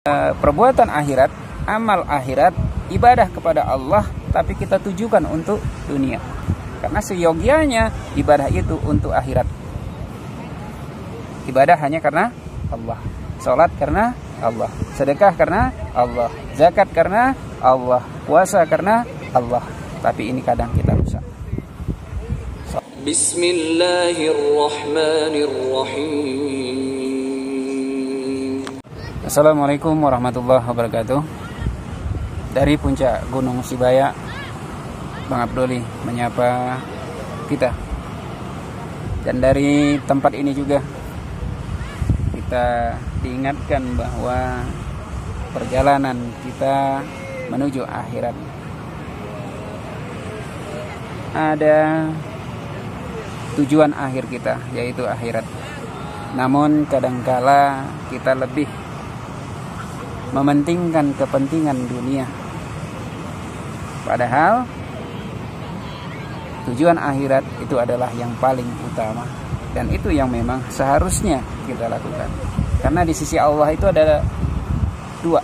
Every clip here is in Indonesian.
perbuatan akhirat, amal akhirat, ibadah kepada Allah, tapi kita tujukan untuk dunia. Karena seyogianya ibadah itu untuk akhirat. Ibadah hanya karena Allah. Salat karena Allah. Sedekah karena Allah. Zakat karena Allah. Puasa karena Allah. Tapi ini kadang kita rusak. Bismillahirrahmanirrahim. Assalamualaikum warahmatullahi wabarakatuh. Dari puncak Gunung Sibaya, Bang Abdoli menyapa kita. Dan dari tempat ini juga kita diingatkan bahwa perjalanan kita menuju akhirat ada tujuan akhir kita, yaitu akhirat. Namun kadangkala kita lebih mementingkan kepentingan dunia, padahal tujuan akhirat itu adalah yang paling utama. Dan itu yang memang seharusnya kita lakukan. Karena di sisi Allah itu ada dua.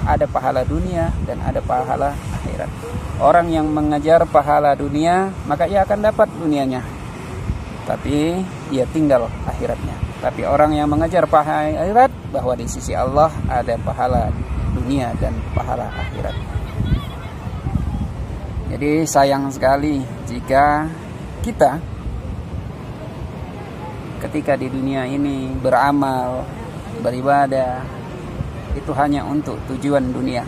Ada pahala dunia dan ada pahala akhirat. Orang yang mengejar pahala dunia, maka ia akan dapat dunianya, tapi ia tinggal akhiratnya. Tapi orang yang mengejar pahala akhirat, bahwa di sisi Allah ada pahala dunia dan pahala akhirat. Jadi sayang sekali jika kita ketika di dunia ini beramal, beribadah, itu hanya untuk tujuan dunia.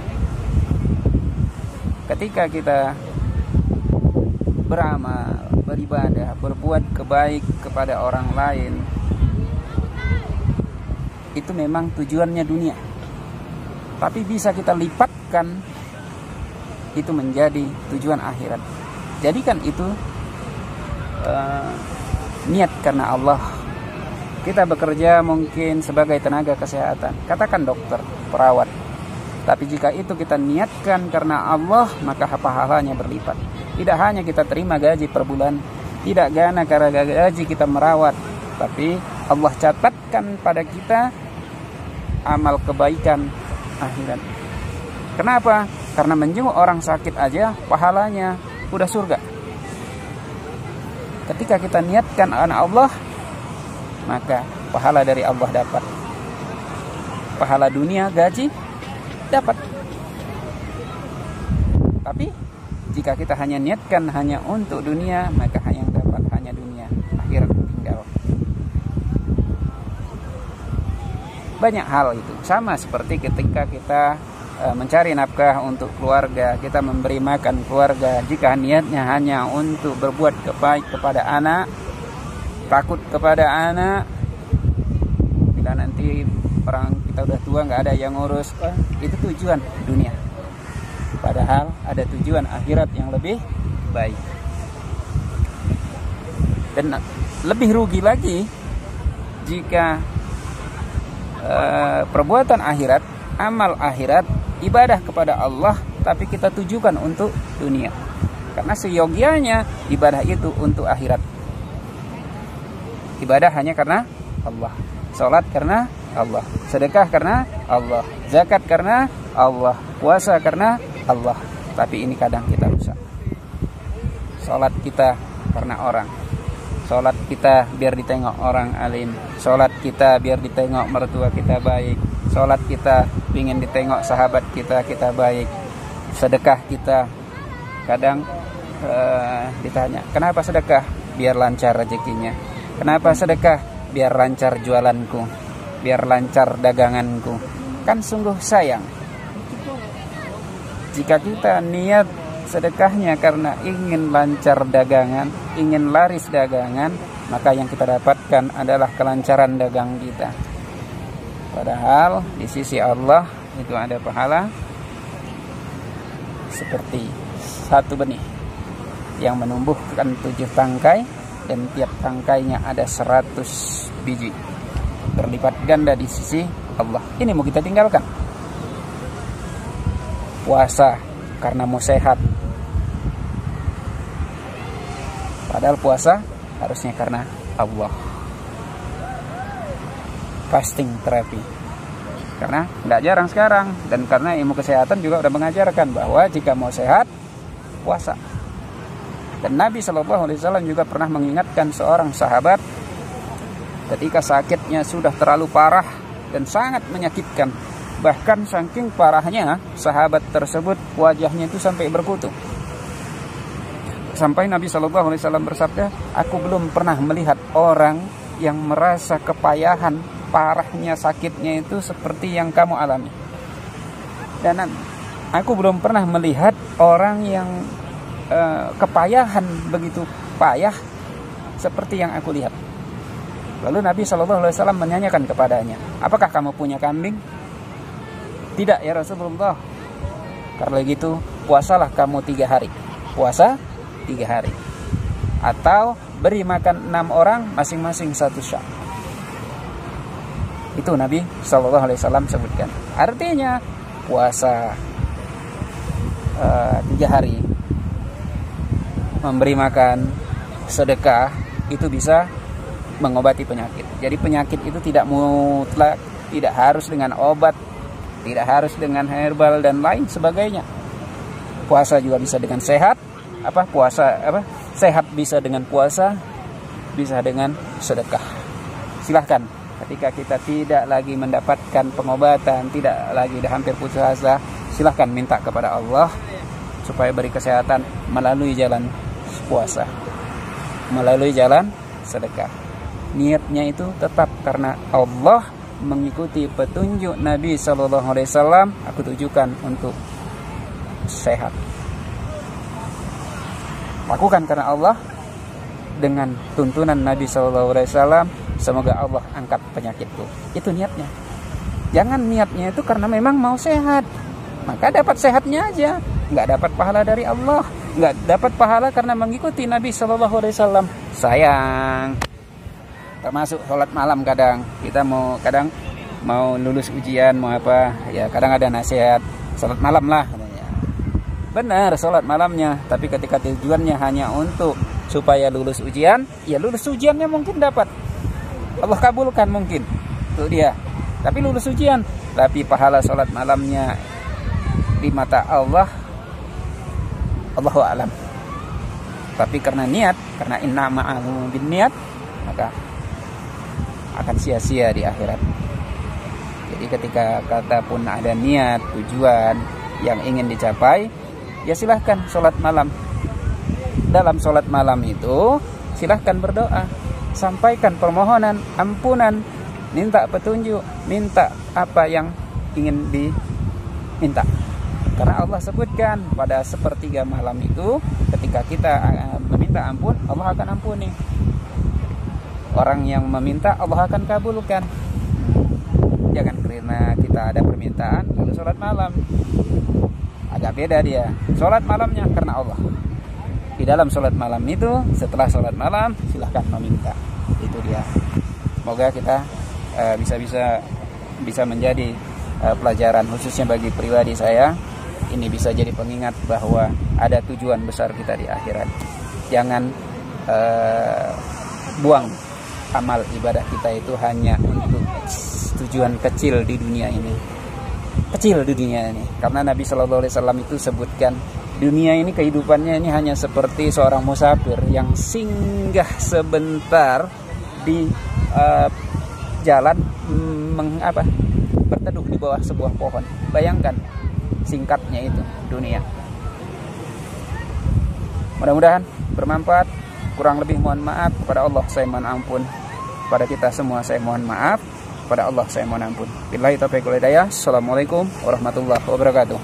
Ketika kita beramal, beribadah, berbuat kebaik kepada orang lain, itu memang tujuannya dunia. Tapi bisa kita lipatkan itu menjadi tujuan akhirat. Jadikan itu niat karena Allah. Kita bekerja mungkin sebagai tenaga kesehatan, katakan dokter, perawat. Tapi jika itu kita niatkan karena Allah, maka pahalanya berlipat. Tidak hanya kita terima gaji per bulan, tidak karena gaji kita merawat, tapi Allah catatkan pada kita amal kebaikan akhirat. Kenapa? Karena menjenguk orang sakit aja pahalanya udah surga. Ketika kita niatkan karena Allah, maka pahala dari Allah dapat. Pahala dunia, gaji dapat. Tapi jika kita hanya niatkan hanya untuk dunia, maka yang dapat hanya dunia, akhirat tinggal. Banyak hal itu. Sama seperti ketika kita mencari nafkah untuk keluarga, kita memberi makan keluarga. Jika niatnya hanya untuk berbuat kebaik kepada anak, takut kepada anak, bila nanti orang kita udah tua nggak ada yang ngurus, itu tujuan dunia. Padahal ada tujuan akhirat yang lebih baik. Dan lebih rugi lagi jika perbuatan akhirat, amal akhirat, ibadah kepada Allah, tapi kita tujukan untuk dunia. Karena seyogianya ibadah itu untuk akhirat. Ibadah hanya karena Allah. Salat karena Allah. Sedekah karena Allah. Zakat karena Allah. Puasa karena Allah. Tapi ini kadang kita rusak. Salat kita karena orang. Salat kita biar ditengok orang alim. Salat kita biar ditengok mertua kita baik. Salat kita ingin ditengok sahabat kita baik. Sedekah kita kadang ditanya, kenapa sedekah? Biar lancar rezekinya. Kenapa sedekah? Biar lancar jualanku, biar lancar daganganku. Kan sungguh sayang jika kita niat sedekahnya karena ingin lancar dagangan, ingin laris dagangan, maka yang kita dapatkan adalah kelancaran dagang kita. Padahal di sisi Allah itu ada pahala seperti satu benih yang menumbuhkan 7 tangkai, dan tiap tangkainya ada 100 biji, berlipat ganda di sisi Allah. Ini mau kita tinggalkan. Puasa karena mau sehat, padahal puasa harusnya karena Allah. Fasting terapi Karena tidak jarang sekarang, dan karena ilmu kesehatan juga sudah mengajarkan bahwa jika mau sehat, puasa. Dan Nabi SAW juga pernah mengingatkan seorang sahabat ketika sakitnya sudah terlalu parah dan sangat menyakitkan. Bahkan saking parahnya, sahabat tersebut wajahnya itu sampai berkutu. Sampai Nabi SAW bersabda, aku belum pernah melihat orang yang merasa kepayahan, parahnya sakitnya itu seperti yang kamu alami. Dan aku belum pernah melihat orang yang kepayahan begitu payah seperti yang aku lihat. Lalu Nabi SAW menanyakan kepadanya, apakah kamu punya kambing? Tidak ya Rasulullah. Karena gitu puasalah kamu 3 hari. Puasa 3 hari. Atau beri makan 6 orang masing-masing 1 syak. Itu Nabi SAW sebutkan. Artinya puasa 3 hari, memberi makan, sedekah, itu bisa mengobati penyakit. Jadi penyakit itu tidak mutlak, tidak harus dengan obat, tidak harus dengan herbal dan lain sebagainya. Puasa juga bisa dengan sehat. Sehat bisa dengan puasa, bisa dengan sedekah. Silahkan, ketika kita tidak lagi mendapatkan pengobatan, tidak lagi hampir putus asa, silahkan minta kepada Allah supaya beri kesehatan melalui jalan puasa, melalui jalan sedekah. Niatnya itu tetap karena Allah, mengikuti petunjuk Nabi SAW. Aku tujukan untuk sehat. Lakukan karena Allah dengan tuntunan Nabi SAW. Semoga Allah angkat penyakitku. Itu niatnya. Jangan niatnya itu karena memang mau sehat, maka dapat sehatnya aja, nggak dapat pahala dari Allah, nggak dapat pahala karena mengikuti Nabi SAW. Sayang. Termasuk sholat malam, kadang kita kadang mau lulus ujian, mau apa ya, kadang ada nasihat sholat malam lah. Benar sholat malamnya, tapi ketika tujuannya hanya untuk supaya lulus ujian, ya lulus ujiannya mungkin dapat, Allah kabulkan mungkin, itu dia. Tapi lulus ujian, tapi pahala sholat malamnya di mata Allah, Allahu a'lam. Tapi karena niat, karena inna ma'alu bin niat, maka akan sia-sia di akhirat. Jadi ketika kata pun ada niat, tujuan yang ingin dicapai, ya silahkan sholat malam. Dalam sholat malam itu silahkan berdoa, sampaikan permohonan ampunan, minta petunjuk, minta apa yang ingin diminta. Karena Allah sebutkan pada sepertiga malam itu, ketika kita meminta ampun, Allah akan ampuni. Orang yang meminta, Allah akan kabulkan. Jangan karena kita ada permintaan lalu sholat malam. Agak beda dia. Sholat malamnya karena Allah. Di dalam sholat malam itu, setelah sholat malam, silahkan meminta. Itu dia. Semoga kita bisa menjadi pelajaran, khususnya bagi pribadi saya. Ini bisa jadi pengingat bahwa ada tujuan besar kita di akhirat. Jangan buang amal ibadah kita itu hanya untuk tujuan kecil di dunia ini. Kecil di dunia ini. Karena Nabi SAW itu sebutkan, dunia ini kehidupannya ini hanya seperti seorang musafir yang singgah sebentar di jalan berteduh di bawah sebuah pohon. Bayangkan singkatnya itu dunia. Mudah-mudahan bermanfaat. Kurang lebih mohon maaf kepada Allah, saya mohon ampun. Pada kita semua saya mohon maaf. Pada Allah saya mohon ampun. Billahi taufiq wal hidayah. Assalamualaikum warahmatullahi wabarakatuh.